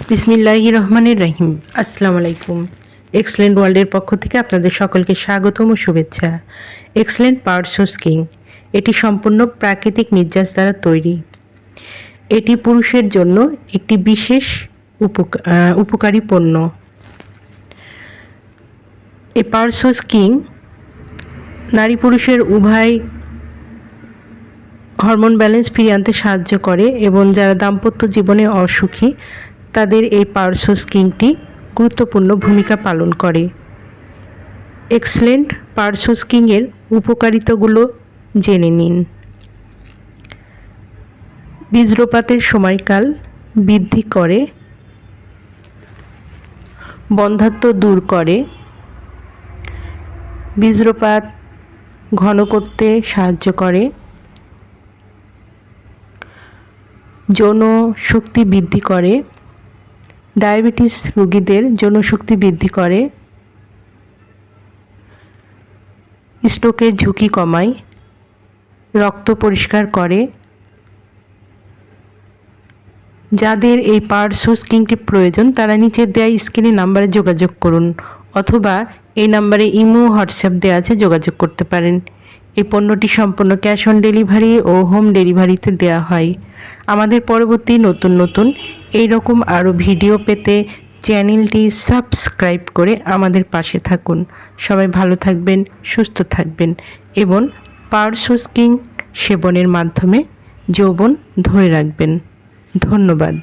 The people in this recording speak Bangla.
বিসমিল্লাহির রহমানির রহিম। আসসালামু আলাইকুম। এক্সেলেন্ট ওয়ার্ল্ডের পক্ষ থেকে আপনাদের সকলকে স্বাগতম ও শুভেচ্ছা। এক্সেলেন্ট পার্টস কিং এটি সম্পূর্ণ প্রাকৃতিক নির্যাস দ্বারা তৈরি। এটি পুরুষের জন্য একটি বিশেষ উপকারী পণ্য। এই পার্টস কিং নারী পুরুষের উভয় হরমোন ব্যালেন্স ফিরিয়ে আনতে সাহায্য করে এবং যারা দাম্পত্য জীবনে অসুখী তাদের এই পার্টস কিংটি গুরুত্বপূর্ণ ভূমিকা পালন করে। এক্সেলেন্ট পার্টস কিংয়ের উপকারিতাগুলো জেনে নিন। বীর্যপাতের সময়কাল বৃদ্ধি করে, বন্ধ্যাত্ব দূর করে, বীর্যপাত ঘন করতে সাহায্য করে, যৌন শক্তি বৃদ্ধি করে, ডায়াবেটিস রোগীদের যৌন শক্তি বৃদ্ধি করে, স্ট্রোকের ঝুঁকি কমায়, রক্ত পরিষ্কার করে। যাদের এই পার্টস কিংটি প্রয়োজন তারা নিচের দেওয়া স্ক্রিনে নাম্বারে যোগাযোগ করুন, অথবা এই নাম্বারে ইমো হোয়াটসঅ্যাপ দেওয়া আছে, যোগাযোগ করতে পারেন। এই পণ্যটি সম্পূর্ণ ক্যাশ অন ডেলিভারি ও হোম ডেলিভারিতে দেওয়া হয়। আমাদের পরবর্তী নতুন এইরকম আরও ভিডিও পেতে চ্যানেলটি সাবস্ক্রাইব করে আমাদের পাশে থাকুন। সবাই ভালো থাকবেন, সুস্থ থাকবেন এবং পার্টস কিং সেবনের মাধ্যমে যৌবন ধরে রাখবেন। ধন্যবাদ।